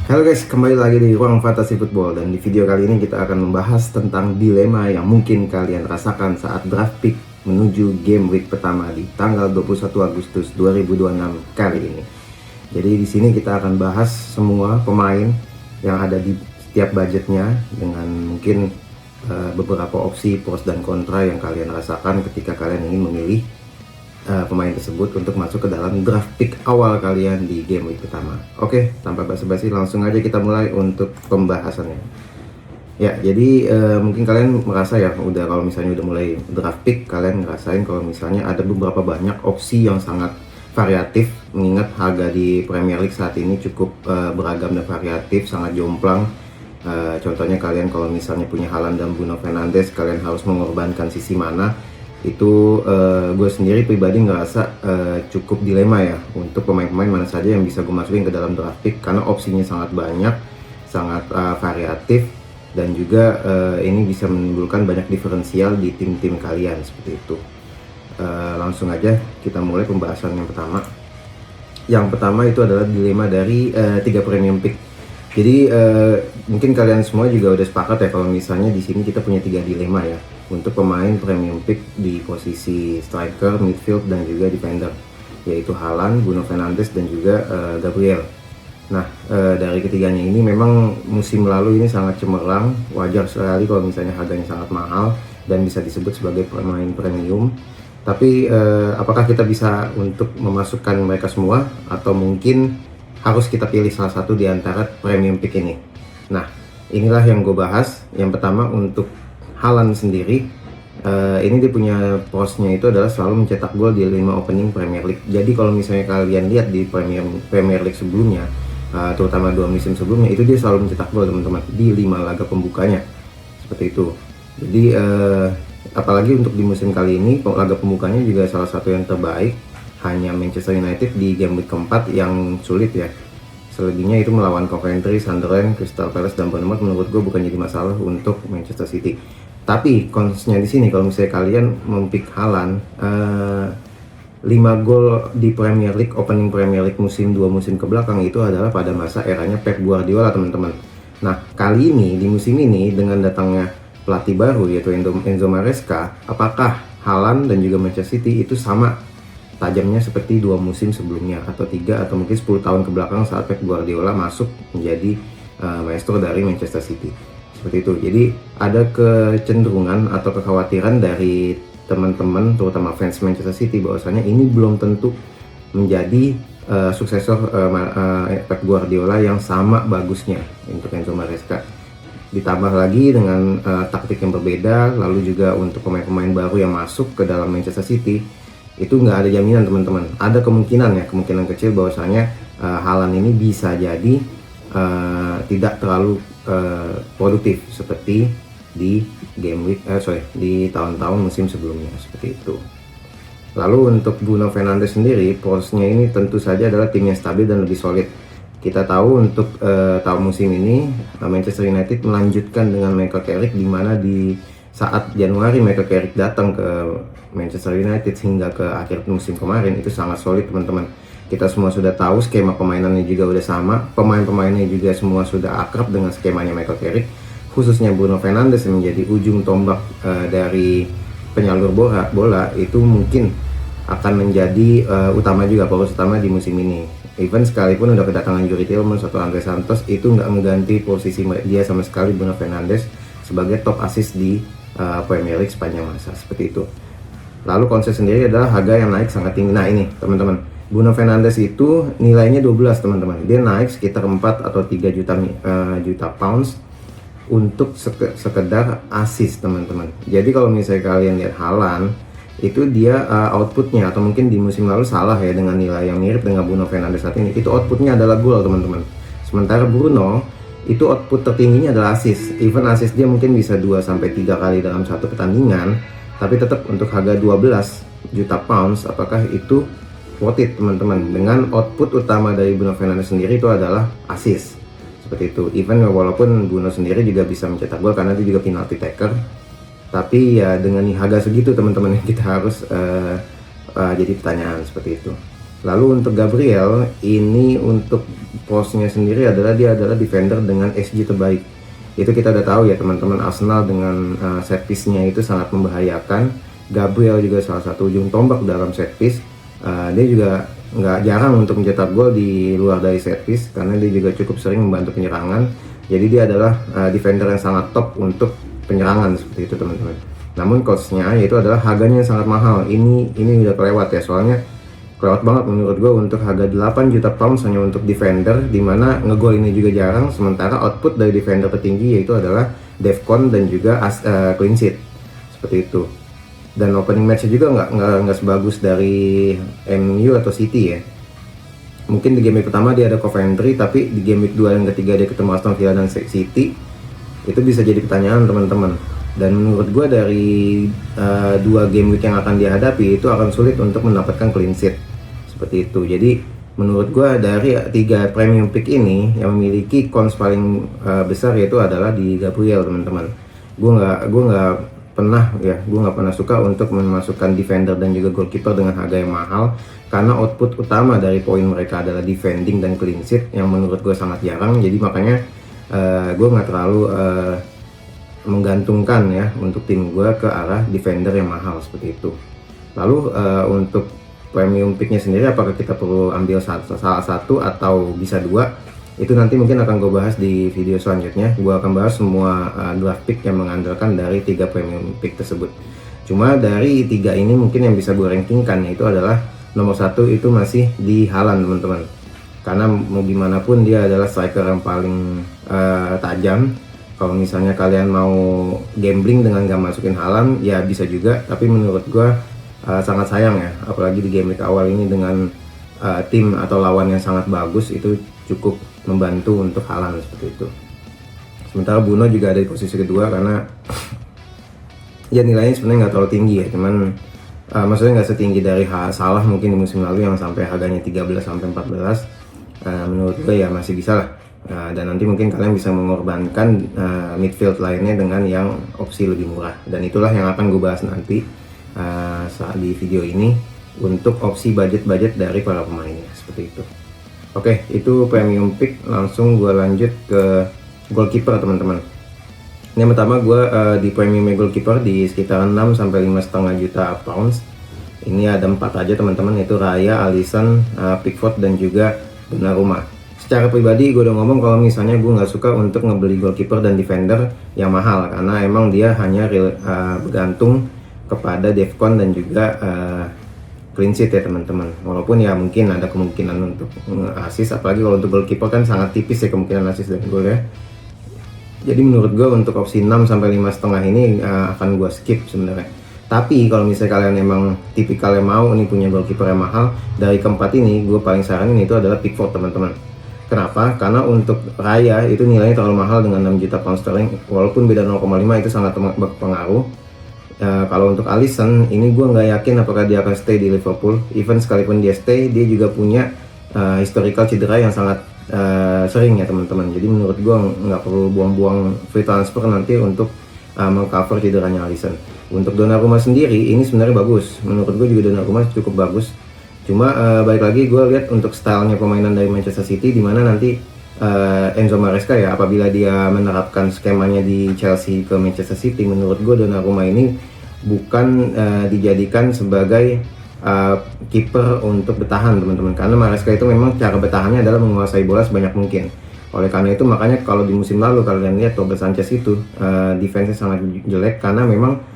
Halo guys, kembali lagi di Ruang Fantasi Football. Dan di video kali ini kita akan membahas tentang dilema yang mungkin kalian rasakan saat draft pick menuju game week pertama di tanggal 21 Agustus 2026 kali ini. Jadi di sini kita akan bahas semua pemain yang ada di setiap budgetnya dengan mungkin beberapa opsi pros dan kontra yang kalian rasakan ketika kalian ingin memilih pemain tersebut untuk masuk ke dalam draft pick awal kalian di game week pertama. Oke, tanpa basa-basi langsung aja kita mulai untuk pembahasannya. Ya, jadi mungkin kalian merasa ya udah kalau misalnya udah mulai draft pick, kalian ngerasain kalau misalnya ada beberapa banyak opsi yang sangat variatif, mengingat harga di Premier League saat ini cukup beragam dan variatif, sangat jomplang. Contohnya kalian kalau misalnya punya Haaland dan Bruno Fernandes, kalian harus mengorbankan sisi mana. Itu gue sendiri pribadi ngerasa cukup dilema ya untuk pemain-pemain mana saja yang bisa gue masukin ke dalam draft pick, karena opsinya sangat banyak, sangat variatif, dan juga ini bisa menimbulkan banyak diferensial di tim-tim kalian seperti itu. Langsung aja kita mulai pembahasan yang pertama. Yang pertama itu adalah dilema dari 3 premium pick. Jadi mungkin kalian semua juga udah sepakat ya kalau misalnya di sini kita punya 3 dilema ya untuk pemain premium pick di posisi striker, midfield, dan juga defender, yaitu Haaland, Bruno Fernandes, dan juga Gabriel. Nah, dari ketiganya ini memang musim lalu ini sangat cemerlang, wajar sekali kalau misalnya harganya sangat mahal dan bisa disebut sebagai pemain premium. Tapi apakah kita bisa untuk memasukkan mereka semua, atau mungkin harus kita pilih salah satu di antara premium pick ini? Nah, inilah yang gue bahas. Yang pertama untuk Haaland sendiri, ini dia punya posnya itu adalah selalu mencetak gol di 5 opening Premier League. Jadi kalau misalnya kalian lihat di Premier League sebelumnya, terutama 2 musim sebelumnya, itu dia selalu mencetak gol teman-teman di 5 laga pembukanya, seperti itu. Jadi apalagi untuk di musim kali ini, laga pembukanya juga salah satu yang terbaik. Hanya Manchester United di game week keempat yang sulit ya. Selebihnya itu melawan Coventry, Sunderland, Crystal Palace, dan Bournemouth menurut gue bukan jadi masalah untuk Manchester City. Tapi konsepnya di sini kalau misalnya kalian mempick Haaland, 5 gol di Premier League, opening Premier League musim 2 musim ke belakang itu adalah pada masa eranya Pep Guardiola teman-teman. Nah, kali ini di musim ini dengan datangnya pelatih baru yaitu Enzo Maresca, apakah Haaland dan juga Manchester City itu sama tajamnya seperti 2 musim sebelumnya, atau 3 atau mungkin 10 tahun ke belakang saat Pep Guardiola masuk menjadi maestro dari Manchester City, seperti itu. Jadi ada kecenderungan atau kekhawatiran dari teman-teman terutama fans Manchester City bahwasanya ini belum tentu menjadi suksesor Pep Guardiola yang sama bagusnya untuk Enzo Maresca. Ditambah lagi dengan taktik yang berbeda, lalu juga untuk pemain-pemain baru yang masuk ke dalam Manchester City, itu nggak ada jaminan teman-teman. Ada kemungkinan ya, kemungkinan kecil bahwasanya Haaland ini bisa jadi tidak terlalu produktif seperti di di tahun-tahun musim sebelumnya, seperti itu. Lalu untuk Bruno Fernandes sendiri, posnya ini tentu saja adalah tim yang stabil dan lebih solid. Kita tahu untuk tahun musim ini Manchester United melanjutkan dengan Michael Carrick, di mana di saat Januari Michael Carrick datang ke Manchester United hingga ke akhir musim kemarin itu sangat solid teman-teman. Kita semua sudah tahu skema pemainannya juga udah sama, pemain-pemainnya juga semua sudah akrab dengan skemanya Michael Carrick, khususnya Bruno Fernandes yang menjadi ujung tombak dari penyalur bola itu mungkin akan menjadi poros utama di musim ini. Even sekalipun udah kedatangan Youri Tielemans atau Andre Santos, itu nggak mengganti posisi dia sama sekali Bruno Fernandes sebagai top assist di Premier League sepanjang masa, seperti itu. Lalu konsep sendiri adalah harga yang naik sangat tinggi. Nah ini teman-teman, Bruno Fernandes itu nilainya 12 teman-teman. Dia naik sekitar 4 atau 3 juta pounds untuk sekedar assist teman-teman. Jadi kalau misalnya kalian lihat Haaland, itu dia outputnya, atau mungkin di musim lalu salah ya dengan nilai yang mirip dengan Bruno Fernandes saat ini, itu outputnya adalah gol teman-teman. Sementara Bruno itu output tertingginya adalah assist. Even assist dia mungkin bisa 2-3 kali dalam satu pertandingan, tapi tetap untuk harga 12 juta pounds, apakah itu worth it teman-teman? Dengan output utama dari Bruno Fernandes sendiri itu adalah assist, seperti itu. Even walaupun Bruno sendiri juga bisa mencetak gol karena dia juga penalty taker, tapi ya dengan harga segitu teman-teman kita harus jadi pertanyaan seperti itu. Lalu untuk Gabriel, ini untuk posnya sendiri adalah dia adalah defender dengan XG terbaik. Itu kita udah tahu ya teman-teman, Arsenal dengan set piece-nya itu sangat membahayakan. Gabriel juga salah satu ujung tombak dalam set piece. Dia juga nggak jarang untuk mencetak gol di luar dari set piece karena dia juga cukup sering membantu penyerangan. Jadi dia adalah defender yang sangat top untuk penyerangan seperti itu teman-teman. Namun cost-nya yaitu adalah harganya yang sangat mahal. Ini udah kelewat ya, soalnya kelewat banget menurut gue untuk harga 8 juta pounds hanya untuk defender, dimana ngegol ini juga jarang, sementara output dari defender tertinggi yaitu adalah defcon dan juga clean sheet seperti itu. Dan opening match juga nggak sebagus dari MU atau City ya. Mungkin di game week pertama dia ada Coventry, tapi di game week 2 dan ketiga dia ketemu Aston Villa dan City. Itu bisa jadi pertanyaan teman-teman. Dan menurut gue dari 2 game week yang akan dihadapi itu akan sulit untuk mendapatkan clean sheet seperti itu. Jadi menurut gue dari 3 premium pick ini yang memiliki cons paling besar yaitu adalah di Gabriel teman-teman. Gue nggak pernah suka untuk memasukkan defender dan juga goalkeeper dengan harga yang mahal, karena output utama dari poin mereka adalah defending dan clean sheet yang menurut gue sangat jarang. Jadi makanya gue nggak terlalu menggantungkan ya untuk tim gue ke arah defender yang mahal seperti itu. Lalu untuk premium picknya sendiri, apakah kita perlu ambil salah satu atau bisa 2? Itu nanti mungkin akan gue bahas di video selanjutnya. Gue akan bahas semua draft pick yang mengandalkan dari 3 premium pick tersebut. Cuma dari 3 ini mungkin yang bisa gue rankingkan yaitu adalah nomor 1 itu masih di Haaland teman-teman. Karena mau gimana pun dia adalah striker yang paling tajam. Kalau misalnya kalian mau gambling dengan gak masukin Haaland ya bisa juga, tapi menurut gue sangat sayang ya, apalagi di game week awal ini dengan tim atau lawan yang sangat bagus, itu cukup membantu untuk Haaland seperti itu. Sementara Bruno juga ada di posisi kedua karena ya nilainya sebenarnya nggak terlalu tinggi ya, cuman maksudnya nggak setinggi dari Salah mungkin di musim lalu yang sampai harganya 13 sampai 14. Menurut gue ya masih bisa lah. Dan nanti mungkin kalian bisa mengorbankan midfield lainnya dengan yang opsi lebih murah, dan itulah yang akan gue bahas nanti saat di video ini untuk opsi budget dari para pemainnya seperti itu. Oke, itu premium pick. Langsung gue lanjut ke goalkeeper teman-teman. Ini yang pertama gue di premium goalkeeper di sekitar 6 sampai 5,5 juta pounds. Ini ada 4 aja teman-teman, yaitu Raya, Alisson, Pickford dan juga Donnarumma. Secara pribadi gue udah ngomong kalau misalnya gue nggak suka untuk ngebeli goalkeeper dan defender yang mahal, karena emang dia hanya bergantung kepada defcon dan juga clean sheet ya teman-teman. Walaupun ya mungkin ada kemungkinan untuk assist, apalagi kalau untuk goalkeeper kan sangat tipis ya kemungkinan assist dan gol ya. Jadi menurut gue untuk opsi 6 sampai 5,5 ini akan gue skip sebenarnya. Tapi kalau misalnya kalian emang tipikal yang mau nih punya goalkeeper yang mahal, dari keempat ini gue paling saranin itu adalah Pickford teman-teman. Kenapa? Karena untuk Raya itu nilainya terlalu mahal dengan 6 juta pound sterling, walaupun beda 0,5 itu sangat berpengaruh. Kalau untuk Alisson ini gue nggak yakin apakah dia akan stay di Liverpool. Even sekalipun dia stay, dia juga punya historical cedera yang sangat sering ya teman-teman. Jadi menurut gue nggak perlu buang-buang free transfer nanti untuk mengcover cederanya Alisson. Untuk Donnarumma sendiri ini sebenarnya bagus. Menurut gue juga Donnarumma cukup bagus. Cuma balik lagi gue lihat untuk stylenya permainan dari Manchester City, dimana nanti Enzo Maresca ya apabila dia menerapkan skemanya di Chelsea ke Manchester City, menurut gue Donnarumma ini bukan dijadikan sebagai kiper untuk bertahan teman-teman, karena Maresca itu memang cara bertahannya adalah menguasai bola sebanyak mungkin. Oleh karena itu makanya kalau di musim lalu kalian lihat Robert Sanchez itu defense-nya sangat jelek, karena memang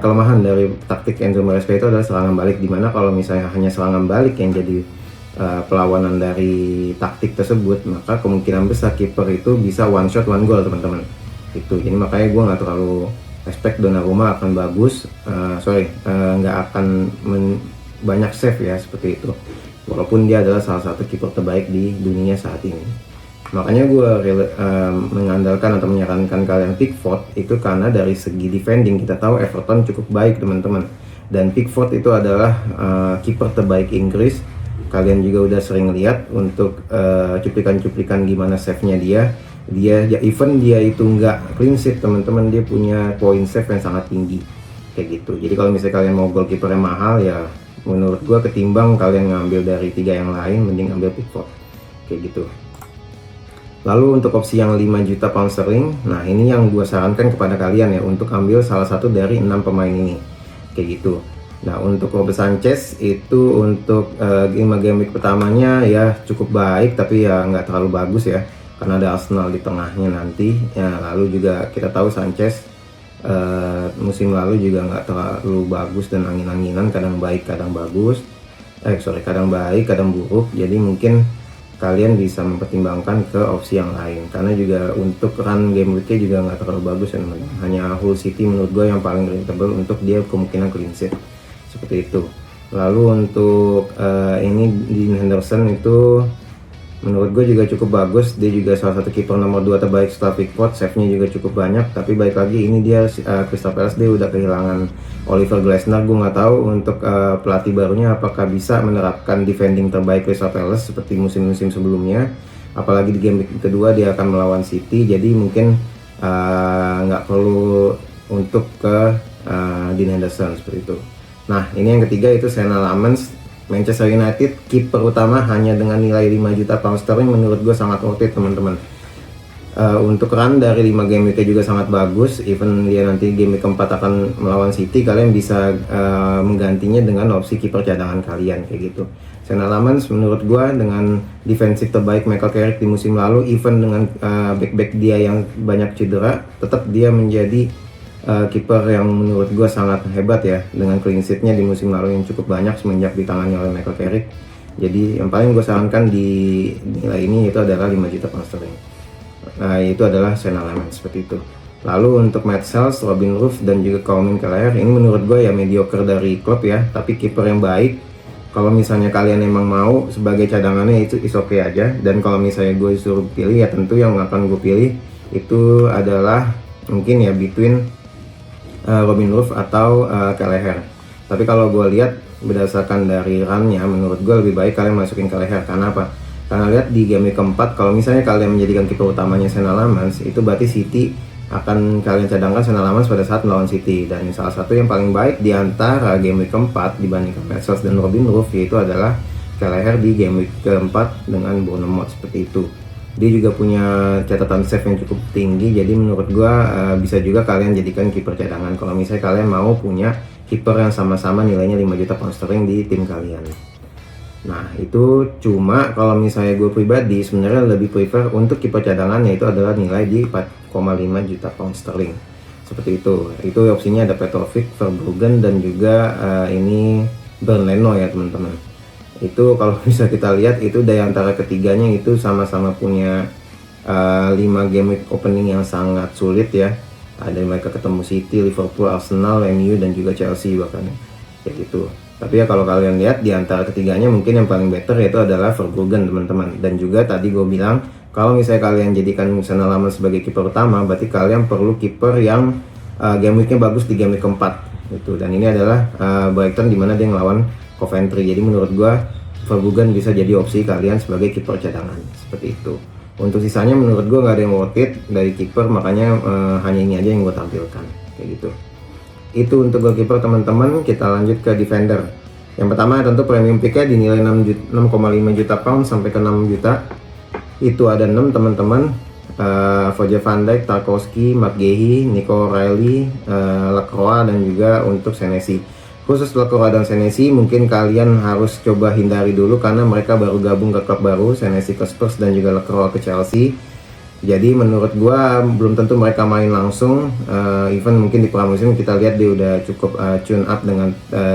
kelemahan dari taktik Enzo Maresca itu adalah serangan balik, dimana kalau misalnya hanya serangan balik yang jadi perlawanan dari taktik tersebut, maka kemungkinan besar kiper itu bisa one shot one goal teman-teman. Itu jadi makanya gue nggak terlalu expect Donnarumma akan bagus, nggak akan banyak save ya seperti itu, walaupun dia adalah salah satu kiper terbaik di dunia saat ini. Makanya gue mengandalkan atau menyarankan kalian Pickford itu karena dari segi defending kita tahu Everton cukup baik teman-teman, dan Pickford itu adalah kiper terbaik Inggris. Kalian juga udah sering lihat untuk cuplikan-cuplikan gimana save-nya dia even dia itu nggak clean sheet teman-teman, dia punya point save yang sangat tinggi kayak gitu. Jadi kalau misalnya kalian mau goalkeeper yang mahal ya menurut gua, ketimbang kalian ngambil dari 3 yang lain, mending ambil Pickford kayak gitu. Lalu untuk opsi yang 5 juta pound sterling, nah ini yang gua sarankan kepada kalian ya, untuk ambil salah satu dari 6 pemain ini kayak gitu. Nah untuk Robert Sanchez itu untuk game week pertamanya ya cukup baik, tapi ya nggak terlalu bagus ya, karena ada Arsenal di tengahnya nanti ya. Lalu juga kita tahu Sanchez musim lalu juga nggak terlalu bagus dan angin-anginan, kadang baik kadang bagus, kadang baik kadang buruk. Jadi mungkin kalian bisa mempertimbangkan ke opsi yang lain, karena juga untuk run game weeknya juga nggak terlalu bagus ya teman-teman. Hanya Hull City menurut gue yang paling relatable untuk dia kemungkinan clean sheet seperti itu. Lalu untuk ini Dean Henderson itu menurut gue juga cukup bagus. Dia juga salah satu kiper nomor 2 terbaik setelah Pickford, save-nya juga cukup banyak. Tapi baik lagi ini dia Crystal Palace dia udah kehilangan Oliver Glasner. Gue nggak tahu untuk pelatih barunya apakah bisa menerapkan defending terbaik Crystal Palace seperti musim-musim sebelumnya. Apalagi di game kedua dia akan melawan City, jadi mungkin nggak perlu untuk ke Dean Henderson seperti itu. Nah ini yang ketiga itu Sena Lamens, Manchester United, kiper utama hanya dengan nilai 5 juta pound sterling. Menurut gue sangat worth it teman-teman. Untuk run dari 5 game week juga sangat bagus. Even dia nanti game week keempat akan melawan City, kalian bisa menggantinya dengan opsi kiper cadangan kalian kayak gitu. Sena Lamens menurut gue dengan defensif terbaik Michael Carrick di musim lalu, even dengan back-back dia yang banyak cedera, tetap dia menjadi kiper yang menurut gue sangat hebat ya, dengan clean sheet-nya di musim lalu yang cukup banyak semenjak ditangani oleh Michael Carrick. Jadi yang paling gue sarankan di nilai ini itu adalah 5 juta pound sterling. Nah itu adalah Sena Lamens seperti itu. Lalu untuk Matt Sales, Robin Ruff dan juga Colin Kelleher, ini menurut gue ya mediocre dari klub ya, tapi kiper yang baik. Kalau misalnya kalian emang mau sebagai cadangannya itu is okay aja. Dan kalau misalnya gue disuruh pilih ya tentu yang akan gue pilih itu adalah mungkin ya between Robin Ruff atau Kelleher. Tapi kalau gue lihat berdasarkan dari run-nya, menurut gue lebih baik kalian masukin Kelleher. Karena apa? Karena lihat di game keempat, kalau misalnya kalian menjadikan kiper utamanya Sena Lamens, itu berarti City akan kalian cadangkan Sena Lamens pada saat melawan City. Dan salah satu yang paling baik di antara game week keempat dibandingkan Matt Sales dan Robin Ruff yaitu adalah Kelleher di game week keempat dengan Bournemouth seperti itu. Dia juga punya catatan save yang cukup tinggi, jadi menurut gua bisa juga kalian jadikan kiper cadangan kalau misalnya kalian mau punya kiper yang sama-sama nilainya 5 juta pound sterling di tim kalian. Nah itu cuma kalau misalnya gue pribadi sebenarnya lebih prefer untuk kiper cadangan, yaitu adalah nilai di 4,5 juta pound sterling seperti itu. Itu opsinya ada Petrovic, Verbruggen dan juga ini Bernd Leno ya teman-teman. Itu kalau bisa kita lihat itu dari antara ketiganya itu sama-sama punya 5 game week opening yang sangat sulit ya. Ada mereka ketemu City, Liverpool, Arsenal, MU dan juga Chelsea bahkan kayak gitu. Tapi ya kalau kalian lihat di antara ketiganya mungkin yang paling better yaitu adalah Verbruggen teman-teman. Dan juga tadi gue bilang kalau misalnya kalian jadikan Sena Lamens sebagai kiper utama, berarti kalian perlu kiper yang game weeknya bagus di game week keempat gitu. Dan ini adalah Brighton dimana dia ngelawan Coventry. Jadi menurut gua Verbruggen bisa jadi opsi kalian sebagai kiper cadangan seperti itu. Untuk sisanya menurut gua nggak ada yang worth it dari kiper, makanya hanya ini aja yang gue tampilkan kayak gitu. Itu untuk goalkeeper teman-teman. Kita lanjut ke defender. Yang pertama tentu premium picknya dinilai 6,5 juta pound sampai ke 6 juta. Itu ada 6 teman-teman. Virgil van Dijk, Tarkowski, McGahey, Nico O'Reilly, Lacroix dan juga untuk Senesi. Khusus Lacroix dan Senesi mungkin kalian harus coba hindari dulu karena mereka baru gabung ke klub baru, Senesi ke Spurs dan juga Lacroix ke Chelsea. Jadi menurut gua belum tentu mereka main langsung. Even mungkin di pramusim kita lihat dia udah cukup tune up dengan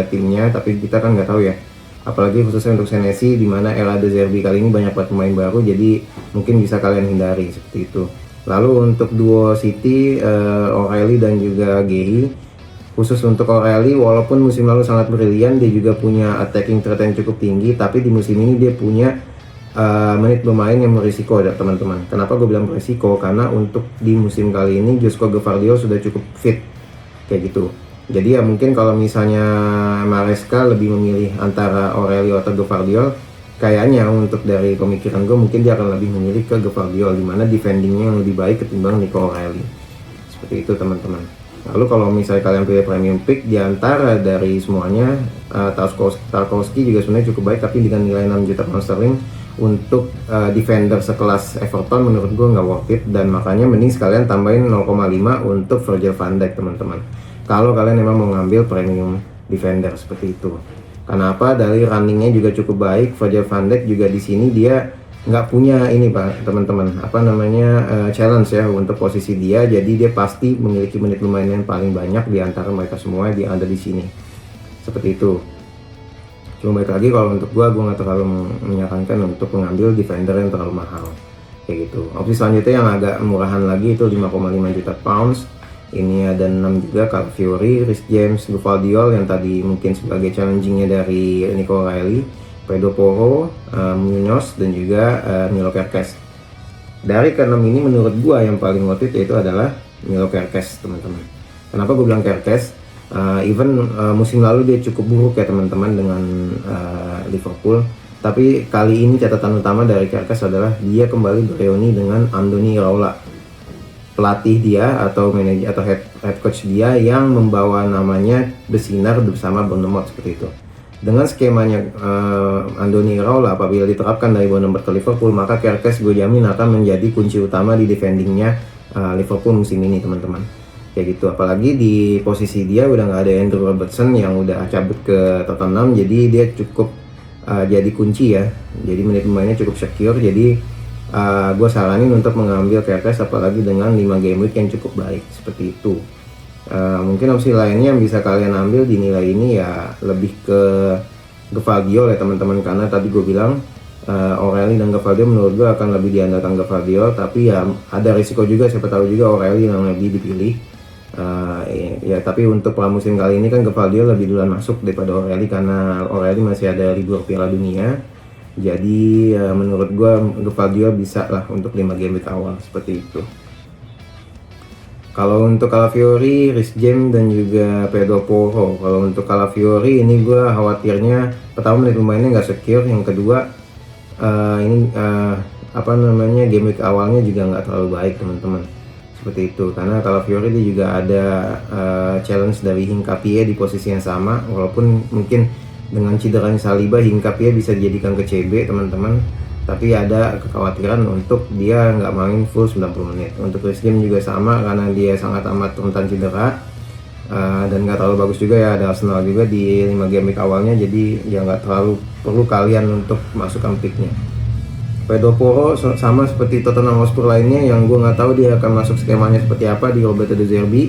timnya, tapi kita kan nggak tahu ya. Apalagi khususnya untuk Senesi di mana era De Zerbi kali ini banyak pemain baru, jadi mungkin bisa kalian hindari seperti itu. Lalu untuk duo City, O'Reilly dan juga Gehi. Khusus untuk O'Reilly, walaupun musim lalu sangat brilian, dia juga punya attacking threat yang cukup tinggi, tapi di musim ini dia punya menit bermain yang berisiko ya teman-teman. Kenapa gue bilang berisiko? Karena untuk di musim kali ini Josko Gvardiol sudah cukup fit kayak gitu. Jadi ya mungkin kalau misalnya Maresca lebih memilih antara O'Reilly atau Gvardiol, kayaknya untuk dari pemikiran gue mungkin dia akan lebih memilih ke Gvardiol, dimana defendingnya yang lebih baik ketimbang Nico O'Reilly. Seperti itu teman-teman. Lalu kalau misalnya kalian pilih premium pick di antara dari semuanya, Tarkowski juga sebenarnya cukup baik, tapi dengan nilai 6 juta pound sterling untuk defender sekelas Everton menurut gue nggak worth it, dan makanya mending sekalian tambahin 0,5 untuk Virgil van Dijk teman-teman. Kalau kalian memang mau ngambil premium defender seperti itu. Kenapa? Dari runningnya juga cukup baik. Virgil van Dijk juga di sini dia nggak punya ini pak teman-teman, challenge ya untuk posisi dia, jadi dia pasti memiliki menit lumayan yang paling banyak di antara mereka semua yang ada di sini, seperti itu. Cuma baik lagi, kalau untuk gua nggak terlalu menyarankan untuk mengambil defender yang terlalu mahal kayak gitu. Opsi selanjutnya yang agak murahan lagi itu 5,5 juta pounds. Ini ada 6 juga, Calafiori, Reece James, Gvardiol yang tadi mungkin sebagai challengingnya dari Nico O'Reilly, Pedro Porro, Munoz, dan juga Milo Kerkez. Dari ke-6 ini menurut gua yang paling worth it yaitu adalah Milo Kerkez teman-teman. Kenapa gue bilang Kerkez? Musim lalu dia cukup buruk ya teman-teman dengan Liverpool, tapi kali ini catatan utama dari Kerkez adalah dia kembali bereuni dengan Andoni Iraola, pelatih dia atau manajer atau head coach dia yang membawa namanya bersinar bersama Bournemouth seperti itu. Dengan skemanya Andoni Iraola apabila diterapkan dari Bournemouth ke Liverpool, maka Kerkez gue jamin akan menjadi kunci utama di defendingnya Liverpool musim ini teman-teman. Kayak gitu, apalagi di posisi dia udah nggak ada Andrew Robertson yang udah cabut ke Tottenham, jadi dia cukup jadi kunci ya, jadi menit pemainnya cukup secure. Jadi gue saranin untuk mengambil Kerkez apalagi dengan 5 game week yang cukup baik seperti itu. Mungkin opsi lainnya yang bisa kalian ambil di nilai ini ya lebih ke Gvardiol ya teman-teman, karena tadi gue bilang O'Reilly dan Gvardiol menurut gue akan lebih diandalkan Gvardiol, tapi ya ada risiko juga, siapa tahu juga O'Reilly yang lebih dipilih. Ya tapi untuk pramusim kali ini kan Gvardiol lebih duluan masuk daripada O'Reilly, karena O'Reilly masih ada libur Piala Dunia. Jadi menurut gue Gvardiol bisa lah untuk 5 game week awal seperti itu. Kalau untuk Calafiori, Reece James, dan juga Pedro Porro, kalau untuk Calafiori ini gue khawatirnya pertama menit pemainnya nggak secure, yang kedua game week awalnya juga nggak terlalu baik teman-teman, seperti itu. Karena Calafiori dia juga ada challenge dari Hincapié di posisi yang sama, walaupun mungkin dengan cederanya Saliba Hincapié bisa dijadikan ke CB teman-teman, tapi ada kekhawatiran untuk dia nggak main full 90 menit. Untuk Reece James juga sama, karena dia sangat amat rentan cedera dan nggak terlalu bagus juga ya, ada Arsenal juga di 5 game week awalnya, jadi ya nggak terlalu perlu kalian untuk masukkan picknya. Pedro Porro sama seperti Tottenham Hotspur lainnya yang gue nggak tahu dia akan masuk skemanya seperti apa di Roberto De Zerbi,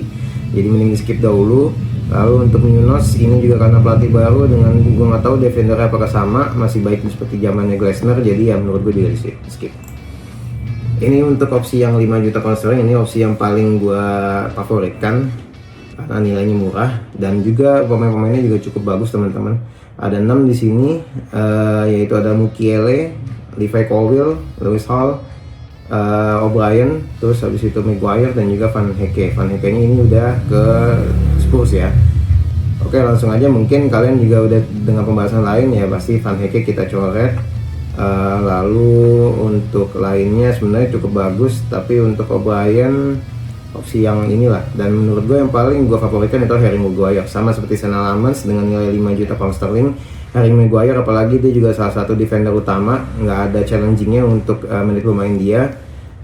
jadi mending di skip dahulu. Lalu untuk Munoz ini juga karena pelatih baru, dengan gue nggak tahu defendernya apakah sama masih baik seperti zamannya Glasner, jadi ya menurut gue juga di skip. Ini untuk opsi yang 5 juta pound sterling, ini opsi yang paling gue favoritkan karena nilainya murah dan juga pemain-pemainnya juga cukup bagus teman-teman. Ada 6 di sini, yaitu ada Mukiele, Levi Colwill, Lewis Hall, O'Brien, terus habis itu Maguire dan juga Van Hecke. Van Hecke ini udah ke Spurs ya. Oke, langsung aja, mungkin kalian juga udah dengan pembahasan lain ya, pasti Van Hecke kita coret. Lalu untuk lainnya sebenarnya cukup bagus, tapi untuk O'Brien opsi yang inilah, dan menurut gue yang paling gue favoritkan itu Harry Maguire, sama seperti Sena Lamans dengan nilai 5 juta pound sterling. Harry Maguire apalagi dia juga salah satu defender utama, nggak ada challengingnya untuk menit bermain dia,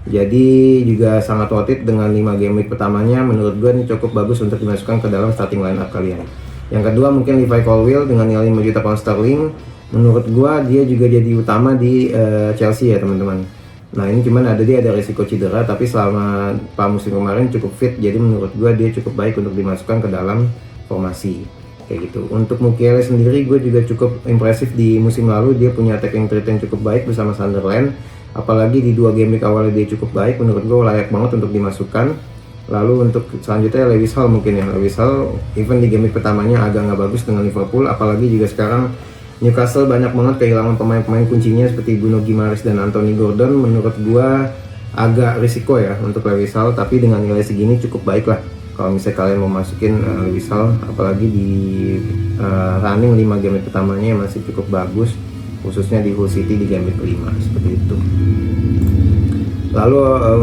jadi juga sangat worth it dengan 5 game week pertamanya. Menurut gue ini cukup bagus untuk dimasukkan ke dalam starting line up kalian. Yang kedua mungkin Levi Colwill dengan nilai 5 juta pound sterling. Menurut gue dia juga jadi utama di Chelsea ya teman-teman. Nah ini cuman dia ada risiko cedera, tapi selama musim kemarin cukup fit, jadi menurut gue dia cukup baik untuk dimasukkan ke dalam formasi kayak gitu. Untuk Mukiele sendiri gue juga cukup impresif di musim lalu, dia punya attacking trait yang cukup baik bersama Sunderland, apalagi di 2 game week awalnya dia cukup baik, menurut gue layak banget untuk dimasukkan. Lalu untuk selanjutnya Lewis Hall mungkin ya. Lewis Hall even di game week pertamanya agak nggak bagus dengan Liverpool, apalagi juga sekarang Newcastle banyak banget kehilangan pemain-pemain kuncinya seperti Bruno Guimaraes dan Anthony Gordon. Menurut gua agak risiko ya untuk Lewis Hall, tapi dengan nilai segini cukup baik lah kalau misalnya kalian mau masukin Lewis Hall, apalagi di running 5 game pertamanya masih cukup bagus, khususnya di Hull City di game 5 seperti itu. Lalu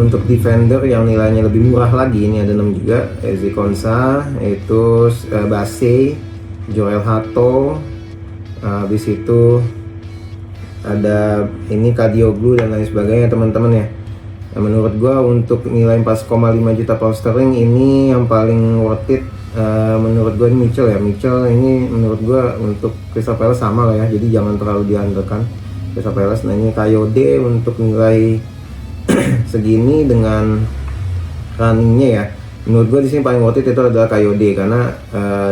untuk defender yang nilainya lebih murah lagi, ini ada 6 juga, Ezi Konsa, itu Base, Joel Hato, habis itu ada ini Kadioglu dan lain sebagainya teman-teman ya. Nah, menurut gua untuk nilai 4,5 juta pound sterling ini yang paling worth it. Menurut gue ini Mitchell ini menurut gue untuk Crystal Palace sama lah ya, jadi jangan terlalu diandalkan Crystal Palace. Nah ini Kayode untuk nilai segini dengan runningnya ya, menurut gue di sini paling worth it itu adalah Kayode karena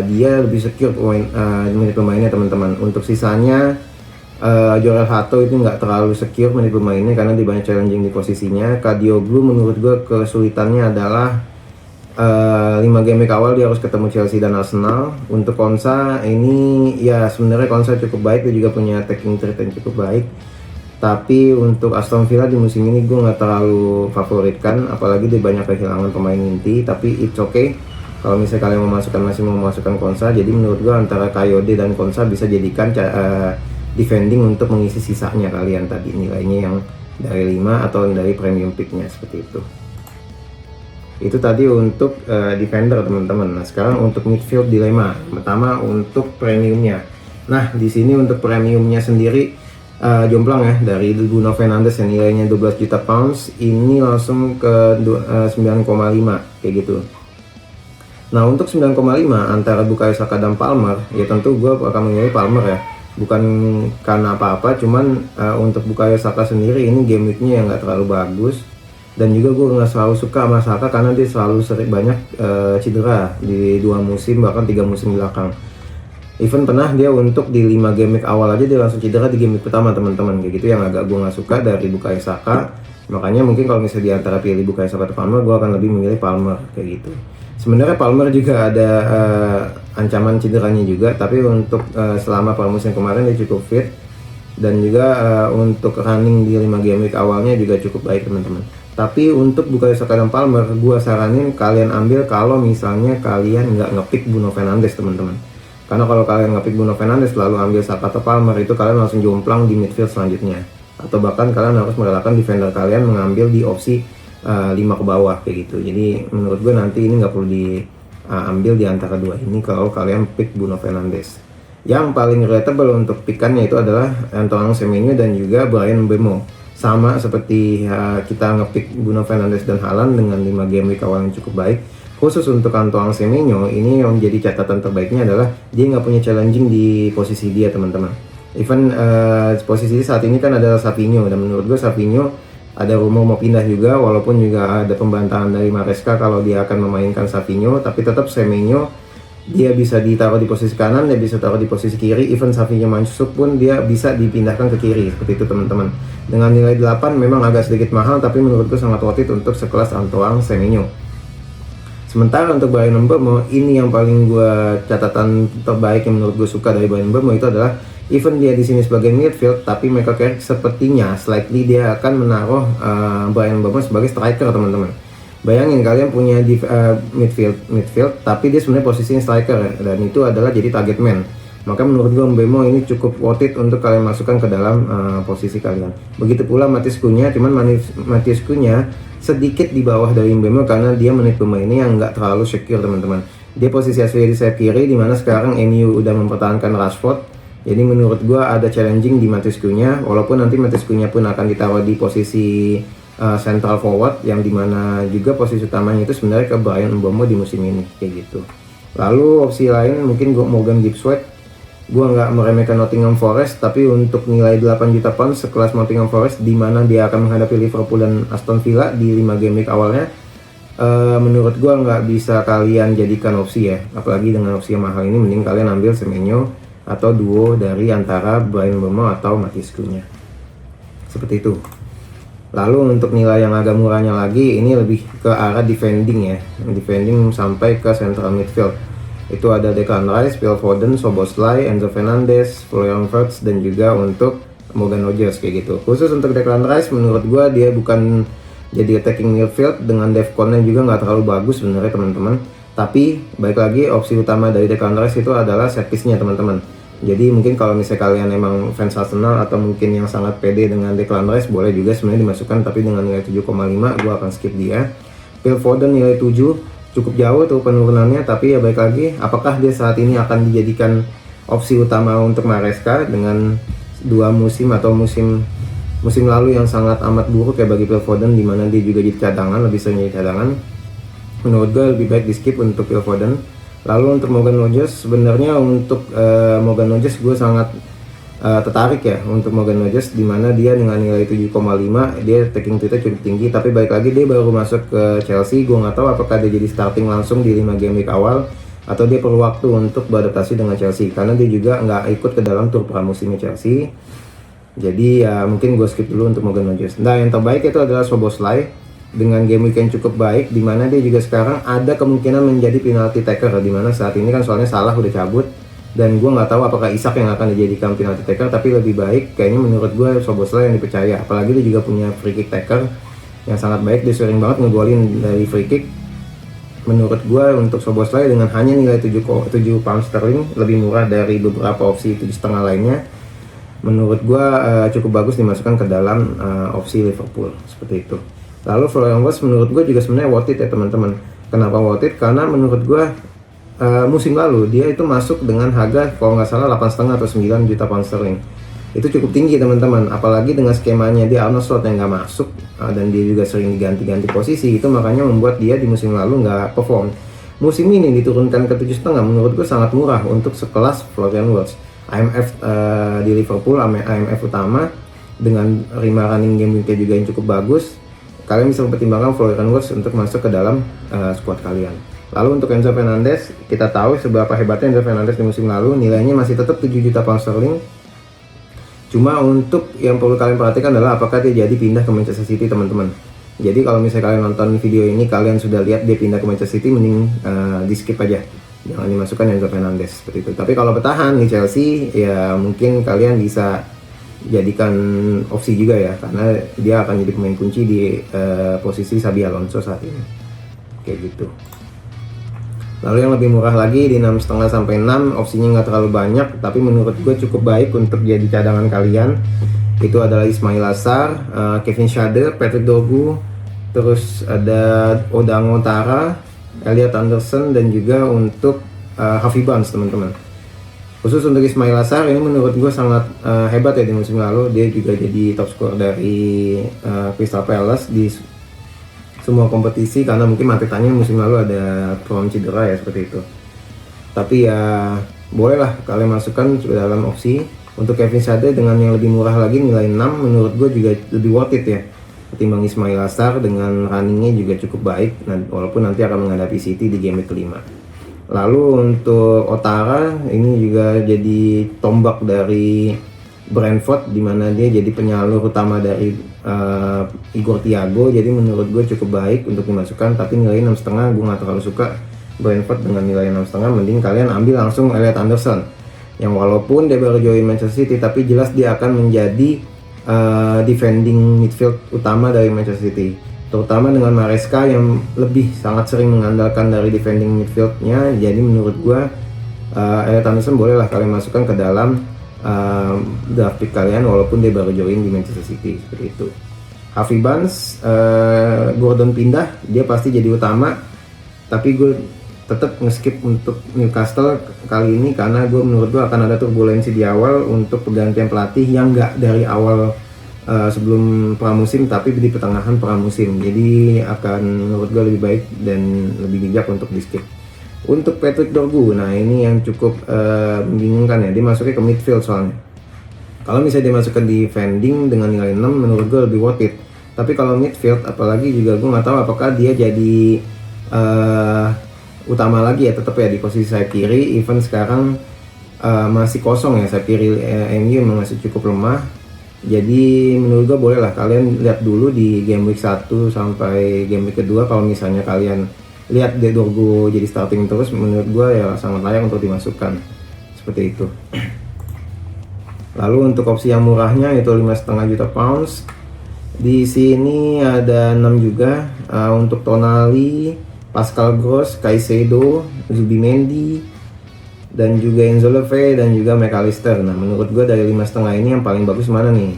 dia lebih secure menit pemainnya teman-teman. Untuk sisanya Joel Hato itu nggak terlalu secure menit pemainnya karena dia banyak challenging di posisinya. Kadioglu menurut gue kesulitannya adalah 5 game week awal dia harus ketemu Chelsea dan Arsenal. Untuk Konsa ini ya sebenarnya Konsa cukup baik, dia juga punya attacking threat yang cukup baik. Tapi untuk Aston Villa di musim ini gue nggak terlalu favoritkan, apalagi dia banyak kehilangan pemain inti. Tapi it's okay kalau misalnya kalian masih mau memasukkan Konsa. Jadi menurut gue antara Kayode dan Konsa bisa jadikan defending untuk mengisi sisanya kalian tadi nilainya yang dari 5 atau dari premium picknya seperti itu. Itu tadi untuk defender teman-teman. Nah sekarang untuk midfield dilema. Pertama untuk premiumnya. Nah di sini untuk premiumnya sendiri jomplang ya, dari Bruno Fernandes yang nilainya 12 juta pounds ini langsung ke 9,5 kayak gitu. Nah untuk 9,5 antara Bukayo Saka dan Palmer, ya tentu gue akan memilih Palmer ya. Bukan karena apa-apa, cuman untuk Bukayo Saka sendiri ini game weeknya yang nggak terlalu bagus. Dan juga gue nggak selalu suka sama Saka karena dia selalu sering banyak cedera di 2 musim bahkan 3 musim belakang. Even pernah dia untuk di 5 game week awal aja dia langsung cedera di game week pertama teman-teman, kayak gitu yang agak gue nggak suka dari Bukayo Saka. Makanya mungkin kalau misalnya di antara pilih Bukayo Saka atau Palmer, gue akan lebih memilih Palmer kayak gitu. Sebenarnya Palmer juga ada ancaman cederanya juga, tapi untuk selama pramusim kemarin dia cukup fit. Dan juga untuk running di 5 game week awalnya juga cukup baik teman-teman. Tapi untuk Bukayo Saka dan Palmer, gue saranin kalian ambil kalau misalnya kalian nggak ngepick Bruno Fernandes teman-teman. Karena kalau kalian ngepick Bruno Fernandes lalu ambil Saka atau Palmer, itu kalian langsung jomplang di midfield selanjutnya. Atau bahkan kalian harus merelakan defender kalian mengambil di opsi 5 ke bawah kayak gitu. Jadi menurut gue nanti ini nggak perlu diambil di antara 2 ini kalau kalian pick Bruno Fernandes. Yang paling relatable untuk pickannya itu adalah Antoine Semenyo dan juga Bryan Mbeumo. Sama seperti kita ngepick Bruno Fernandes dan Haaland dengan 5 game week awal yang cukup baik. Khusus untuk Antoine Semenyo ini yang menjadi catatan terbaiknya adalah dia nggak punya challenging di posisi dia teman-teman. Even posisi saat ini kan ada Savinho, dan menurut gue Savinho ada rumor mau pindah juga, walaupun juga ada pembantahan dari Maresca kalau dia akan memainkan Savinho. Tapi tetap Semenyo dia bisa ditaruh di posisi kanan, dia bisa taruh di posisi kiri. Even Savinho masuk pun dia bisa dipindahkan ke kiri seperti itu teman-teman. Dengan nilai 8 memang agak sedikit mahal, tapi menurutku sangat worth it untuk sekelas Antoine Semenyo. Sementara untuk Bryan Mbeumo, ini yang paling gue catatan terbaik yang menurut gue suka dari Bryan Mbeumo itu adalah even dia di sini sebagai midfield, tapi Michael Carrick sepertinya slightly dia akan menaruh Bryan Mbeumo sebagai striker teman-teman. Bayangin kalian punya midfield, tapi dia sebenarnya posisinya striker dan itu adalah jadi target man. Maka menurut gue Mbeumo ini cukup worth it untuk kalian masukkan ke dalam posisi kalian. Begitu pula Matheus Cunha, cuman Matheus Cunha sedikit di bawah dari Mbeumo karena dia menit pemainnya yang nggak terlalu secure teman-teman. Dia posisi asli di sayap kiri, dimana sekarang MU udah mempertahankan Rashford. Jadi menurut gue ada challenging di Matheus Cunha, walaupun nanti Matheus Cunha pun akan ditaruh di posisi central forward, yang dimana juga posisi utamanya itu sebenarnya ke Bryan Mbeumo di musim ini kayak gitu. Lalu opsi lain mungkin gue Morgan Gibbs White. Gue nggak meremehkan Nottingham Forest, tapi untuk nilai 8 juta pound sekelas Nottingham Forest di mana dia akan menghadapi Liverpool dan Aston Villa di 5 game week awalnya, menurut gue nggak bisa kalian jadikan opsi ya. Apalagi dengan opsi yang mahal ini, mending kalian ambil Semenyo atau duo dari antara Bryan Mbeumo atau Matheus Cunha seperti itu. Lalu untuk nilai yang agak murahnya lagi, ini lebih ke arah defending ya, defending sampai ke central midfield. Itu ada Declan Rice, Phil Foden, Szoboszlai, Enzo Fernandez, Florian Wirtz, dan juga untuk Morgan Rogers kayak gitu. Khusus untuk Declan Rice, menurut gue dia bukan jadi attacking midfield, dengan defconnya juga nggak terlalu bagus sebenarnya teman-teman. Tapi baik lagi opsi utama dari Declan Rice itu adalah set piece-nya teman-teman. Jadi mungkin kalau misalnya kalian emang fans Arsenal atau mungkin yang sangat pede dengan Declan Rice, boleh juga sebenarnya dimasukkan, tapi dengan nilai 7,5 gue akan skip dia. Phil Foden nilai 7, cukup jauh tuh penurunannya, tapi ya baik lagi, apakah dia saat ini akan dijadikan opsi utama untuk Maresca dengan 2 musim atau musim lalu yang sangat amat buruk ya bagi Phil Foden, dimana dia juga jadi cadangan, lebih sering jadi cadangan. Menurut gue lebih baik di skip untuk Phil Foden. Lalu untuk Morgan Rogers, sebenarnya untuk Morgan Rogers gue sangat tertarik ya untuk Morgan Rogers, dimana dia dengan nilai 7,5 dia taking tweetnya cukup tinggi, tapi baik lagi dia baru masuk ke Chelsea. Gue nggak tahu apakah dia jadi starting langsung di 5 game week awal atau dia perlu waktu untuk beradaptasi dengan Chelsea, karena dia juga nggak ikut ke dalam tur pramusimnya Chelsea. Jadi ya mungkin gue skip dulu untuk Morgan Rogers. Nah, yang terbaik itu adalah Szoboszlai dengan game week yang cukup baik, dimana dia juga sekarang ada kemungkinan menjadi penalty taker, dimana saat ini kan soalnya Salah udah cabut, dan gue nggak tahu apakah Isak yang akan dijadikan penalty taker, tapi lebih baik kayaknya menurut gue Szoboszlai yang dipercaya, apalagi dia juga punya free kick taker yang sangat baik, dia sering banget ngegolin dari free kick. Menurut gue untuk Szoboszlai dengan hanya nilai 7 pound sterling, lebih murah dari beberapa opsi 7,5 lainnya, menurut gue cukup bagus dimasukkan ke dalam opsi Liverpool, seperti itu. Lalu Florian Wirtz menurut gue juga sebenarnya worth it ya teman-teman. Kenapa worth it? Karena menurut gue musim lalu dia itu masuk dengan harga kalau nggak salah 8,5 atau 9 juta pound sterling. Itu cukup tinggi teman-teman, apalagi dengan skemanya dia Arne Slot yang nggak masuk, dan dia juga sering diganti-ganti posisi, itu makanya membuat dia di musim lalu nggak perform. Musim ini diturunkan ke 7,5, menurut gue sangat murah untuk sekelas Florian Wirtz. IMF di Liverpool, IMF utama, dengan 5 running game week juga yang cukup bagus, kalian bisa mempertimbangkan Florian Wirtz untuk masuk ke dalam squad kalian. Lalu untuk Enzo Fernandez, kita tahu seberapa hebatnya Enzo Fernandez di musim lalu, nilainya masih tetap 7 juta pound sterling. Cuma untuk yang perlu kalian perhatikan adalah apakah dia jadi pindah ke Manchester City, teman-teman. Jadi kalau misalnya kalian nonton video ini, kalian sudah lihat dia pindah ke Manchester City, mending di skip aja, jangan dimasukkan Enzo Fernandez seperti itu. Tapi kalau bertahan di Chelsea, ya mungkin kalian bisa jadikan opsi juga ya, karena dia akan jadi pemain kunci di posisi Xabi Alonso saat ini, kayak gitu. Lalu yang lebih murah lagi di 6,5 sampai 6, opsinya nggak terlalu banyak, tapi menurut gue cukup baik untuk jadi cadangan kalian. Itu adalah Ismail Assar, Kevin Schade, Patrick Dorgu, terus ada Odang Otara, Elliot Anderson, dan juga untuk Harvey Barnes, teman-teman. Khusus untuk Ismail Assar ini menurut gue sangat hebat ya di musim lalu. Dia juga jadi top skor dari Crystal Palace di semua kompetisi, karena mungkin Matitanya musim lalu ada problem cedera ya, seperti itu. Tapi ya bolehlah kalian masukkan ke dalam opsi. Untuk Kevin Schade dengan yang lebih murah lagi nilai 6, menurut gue juga lebih worth it ya ketimbang Ismail Assar, dengan runningnya juga cukup baik, walaupun nanti akan menghadapi City di game kelima. Lalu untuk Otara ini juga jadi tombak dari Brentford, dimana dia jadi penyalur utama dari Igor Thiago. Jadi menurut gue cukup baik untuk dimasukkan, tapi nilai 6,5 gue nggak terlalu suka Brentford dengan nilai 6,5. Mending kalian ambil langsung Elliot Anderson, yang walaupun dia baru join Manchester City, tapi jelas dia akan menjadi defending midfield utama dari Manchester City, terutama dengan Maresca yang lebih sangat sering mengandalkan dari defending midfieldnya. Jadi menurut gue Elliot Anderson bolehlah kalian masukkan ke dalam draft pick kalian, walaupun dia baru join di Manchester City, seperti itu. Harvey Barnes, Gordon pindah, dia pasti jadi utama, tapi gue tetap nge-skip untuk Newcastle kali ini, karena menurut gue akan ada turbulensi di awal untuk pergantian pelatih yang nggak dari awal sebelum pramusim, tapi di pertengahan pramusim. Jadi akan menurut gue lebih baik dan lebih bijak untuk di-skip. Untuk Patrick Dorgu, nah ini yang cukup membingungkan ya, dia masuknya ke midfield soalnya. Kalau misalnya dia masukkan di defending dengan nilai 6, menurut gue lebih worth it. Tapi kalau midfield, apalagi juga gue nggak tahu apakah dia jadi utama lagi ya, tetap ya di posisi sayap kiri. Even sekarang masih kosong ya, sayap kiri MU masih cukup lemah. Jadi menurut gue bolehlah kalian lihat dulu di game week 1 sampai game week kedua. Kalau misalnya kalian lihat De Dorgu jadi starting terus, menurut gue ya sangat layak untuk dimasukkan, seperti itu. Lalu untuk opsi yang murahnya itu 5,5 juta pounds. Di sini ada 6 juga untuk Tonali, Pascal Gross, Caicedo, Zubimendi, dan juga Enzo Lefebvre dan juga McAllister. Nah menurut gue dari 5,5 ini yang paling bagus mana nih?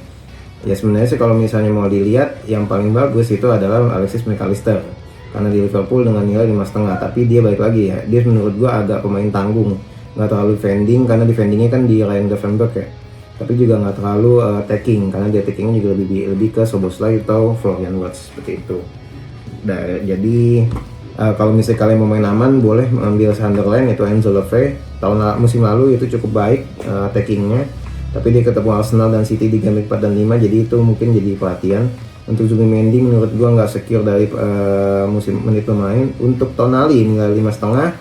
Ya sebenarnya sih kalau misalnya mau dilihat yang paling bagus itu adalah Alexis McAllister karena di Liverpool dengan nilai 5,5. Tapi dia balik lagi ya, dia menurut gue agak pemain tanggung, nggak terlalu defending karena defendingnya kan di Ryan Gravenberch ya. Tapi juga nggak terlalu attacking karena dia attackingnya juga lebih ke Szoboszlai atau Florian Wirtz seperti itu. Jadi kalau misalnya kalian mau main aman, boleh mengambil Sunderland itu Enzo Lefebvre. Musim lalu itu cukup baik attackingnya, tapi dia ketemu Arsenal dan City di game 4 dan 5, jadi itu mungkin jadi perhatian. Untuk Zubimendi menurut gua nggak secure dari musim menit pemain. Untuk Tonali nilai 5,5,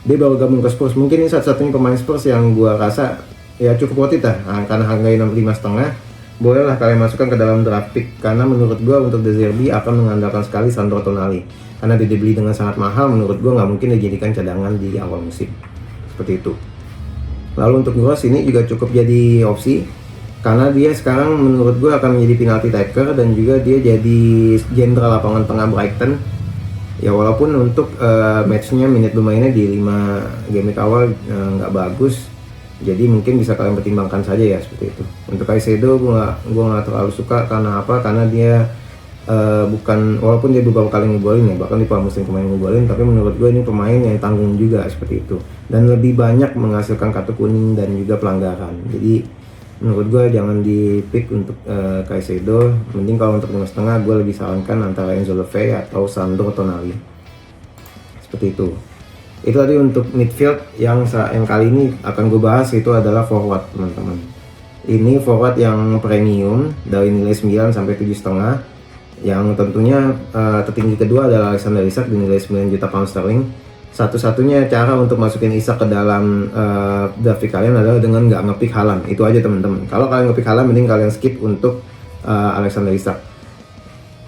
dia baru gabung ke Spurs, mungkin ini satu-satunya pemain Spurs yang gua rasa ya cukup worth it lah, karena harganya 5,5. Bolehlah kalian masukkan ke dalam draft pick, karena menurut gua untuk De Zerbi akan mengandalkan sekali Sandro Tonali karena dia dibeli dengan sangat mahal. Menurut gua nggak mungkin dijadikan cadangan di awal musim seperti itu. Lalu untuk Gross ini juga cukup jadi opsi karena dia sekarang menurut gue akan menjadi penalty taker dan juga dia jadi jenderal lapangan tengah Brighton. Ya walaupun untuk matchnya minit bermainnya di 5 game awal nggak bagus, jadi mungkin bisa kalian pertimbangkan saja ya seperti itu. Untuk Caicedo gue nggak terlalu suka karena apa? Karena dia walaupun dia beberapa kali ngegolin ya, bahkan di pramusim kemarin ngegolin, tapi menurut gue ini pemain yang tanggung juga seperti itu dan lebih banyak menghasilkan kartu kuning dan juga pelanggaran. Jadi menurut gue jangan di pick untuk Caicedo. Mending kalau untuk 5,5 gue lebih sarankan antara Enzo Lefebvre atau Sandro Tonali seperti itu. Itu tadi untuk midfield. Yang kali ini akan gue bahas itu adalah forward teman-teman. Ini forward yang premium dari nilai 9 sampai 7,5. Yang tentunya tertinggi kedua adalah Alexander Isak di nilai 9 juta pound sterling. Satu-satunya cara untuk masukin Isak ke dalam draft pick kalian adalah dengan nggak ngepick Haaland. Itu aja teman-teman. Kalau kalian ngepick Haaland, mending kalian skip untuk Alexander Isak.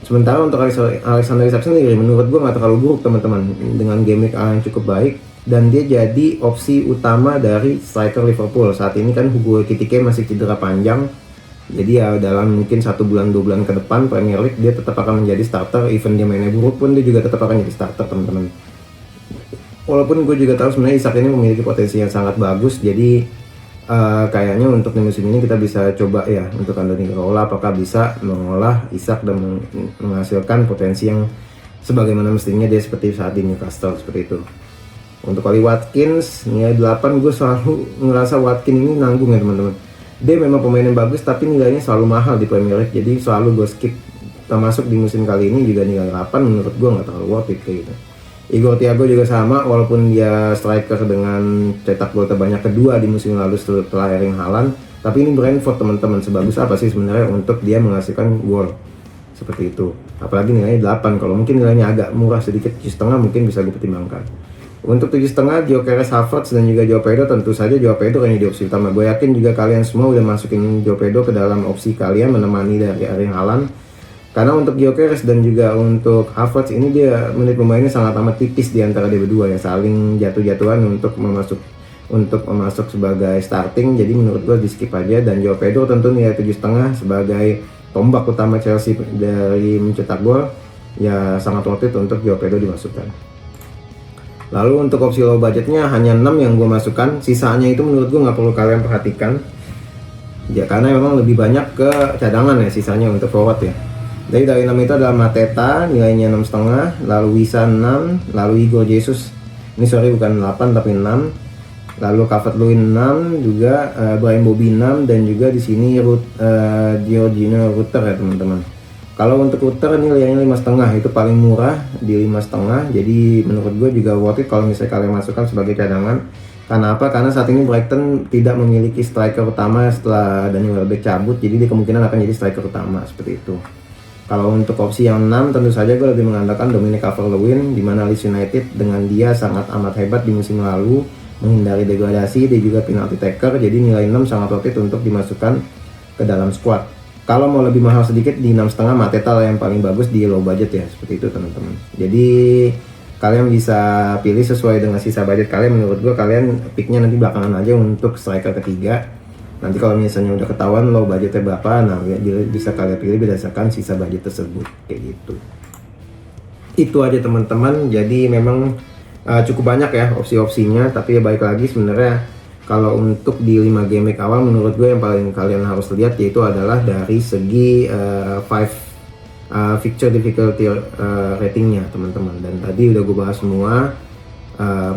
Sementara untuk Alexander Isak sendiri menurut gue nggak terlalu buruk teman-teman, dengan game week yang cukup baik dan dia jadi opsi utama dari striker Liverpool. Saat ini kan Hugo Ekitike masih cedera panjang. Jadi ya dalam mungkin 1 bulan 2 bulan ke depan Premier League dia tetap akan menjadi starter. Even dia mainnya buruk pun dia juga tetap akan jadi starter teman-teman. Walaupun gue juga tahu sebenarnya Isak ini memiliki potensi yang sangat bagus. Jadi kayaknya untuk di musim ini kita bisa coba ya untuk Andoni Iraola apakah bisa mengolah Isak dan menghasilkan potensi yang sebagaimana mestinya dia seperti saat di Newcastle seperti itu. Untuk Oli Watkins nilai 8, gue selalu ngerasa Watkins ini nanggung ya teman-teman. Dia memang pemain yang bagus tapi nilainya selalu mahal di Premier League, jadi selalu gue skip. Termasuk di musim kali ini juga nilai 8 menurut gue nggak terlalu worth it kayak gitu. Igor Thiago juga sama, walaupun dia striker dengan cetak gol terbanyak kedua di musim lalu setelah Erling Haaland, tapi ini Brentford teman-teman, sebagus apa sih sebenarnya untuk dia menghasilkan gol seperti itu. Apalagi nilainya 8, kalau mungkin nilainya agak murah sedikit 7,5 mungkin bisa gue pertimbangkan. Untuk 7,5 Gyökeres, Havertz dan juga Joao Pedro, tentu saja Joao Pedro yang jadi opsi utama. Gue yakin juga kalian semua udah masukin Joao Pedro ke dalam opsi kalian menemani dari Erling Haaland. Karena untuk Gyökeres dan juga untuk Havertz ini dia menit pemainnya sangat amat tipis di antara dia berdua ya, saling jatuh-jatuhan untuk memasuk sebagai starting. Jadi menurut gue di skip aja. Dan Joao Pedro tentu nilai 7,5 sebagai tombak utama Chelsea dari mencetak gol ya, sangat worth it untuk Joao Pedro dimasukkan. Lalu untuk opsi low budgetnya hanya 6 yang gue masukkan, sisanya itu menurut gue nggak perlu kalian perhatikan ya, karena memang lebih banyak ke cadangan ya sisanya untuk forward ya. Jadi dari 6 itu adalah Mateta nilainya 6,5, lalu Wisa 6, lalu Igor Jesus, ini sorry bukan 8 tapi 6, lalu Calvert-Lewin 6 juga, Brian Bobby 6, dan juga di sini Georginio Rutter ya teman-teman. Kalau untuk Rutter nilainya 5,5, itu paling murah di 5,5. Jadi menurut gue juga worth it kalau misalnya kalian masukkan sebagai cadangan. Karena apa? Karena saat ini Brighton tidak memiliki striker utama setelah Daniel Welbeck cabut, jadi dia kemungkinan akan jadi striker utama seperti itu. Kalau untuk opsi yang 6 tentu saja gue lebih mengandalkan Dominic Calvert-Lewin, di mana Leeds United dengan dia sangat amat hebat di musim lalu menghindari degradasi, dia juga penalty taker, jadi nilai 6 sangat worth it untuk dimasukkan ke dalam squad. Kalau mau lebih mahal sedikit di 6,5 Mateta lah yang paling bagus di low budget ya, seperti itu teman-teman. Jadi kalian bisa pilih sesuai dengan sisa budget kalian. Menurut gue kalian picknya nanti belakangan aja untuk striker ketiga. Nanti kalau misalnya udah ketahuan low budgetnya berapa, nah bisa kalian pilih berdasarkan sisa budget tersebut kayak gitu. Itu aja teman-teman. Jadi memang cukup banyak ya opsi-opsinya, tapi ya baik lagi sebenarnya kalau untuk di 5 game week awal menurut gue yang paling kalian harus lihat yaitu adalah dari segi 5 fixture difficulty ratingnya teman-teman. Dan tadi udah gue bahas semua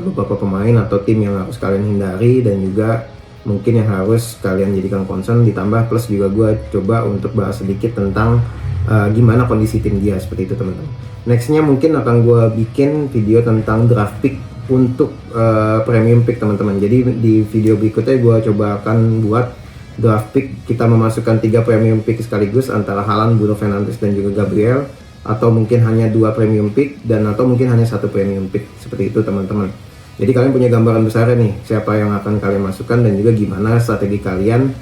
beberapa pemain atau tim yang harus kalian hindari dan juga mungkin yang harus kalian jadikan concern, ditambah plus juga gue coba untuk bahas sedikit tentang gimana kondisi tim dia seperti itu teman-teman. Nextnya mungkin akan gue bikin video tentang draft pick untuk premium pick teman-teman. Jadi di video berikutnya gue coba akan buat draft pick, kita memasukkan 3 premium pick sekaligus antara Haaland, Bruno Fernandes dan juga Gabriel, atau mungkin hanya 2 premium pick dan atau mungkin hanya 1 premium pick seperti itu teman-teman. Jadi kalian punya gambaran besar nih siapa yang akan kalian masukkan dan juga gimana strategi kalian,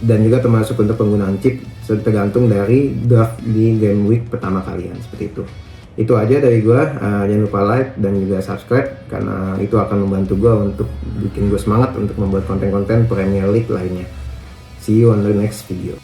dan juga termasuk untuk penggunaan chip tergantung dari draft di game week pertama kalian seperti itu. Itu aja dari gue, jangan lupa like dan juga subscribe karena itu akan membantu gue untuk bikin gue semangat untuk membuat konten-konten Premier League lainnya. See you on the next video.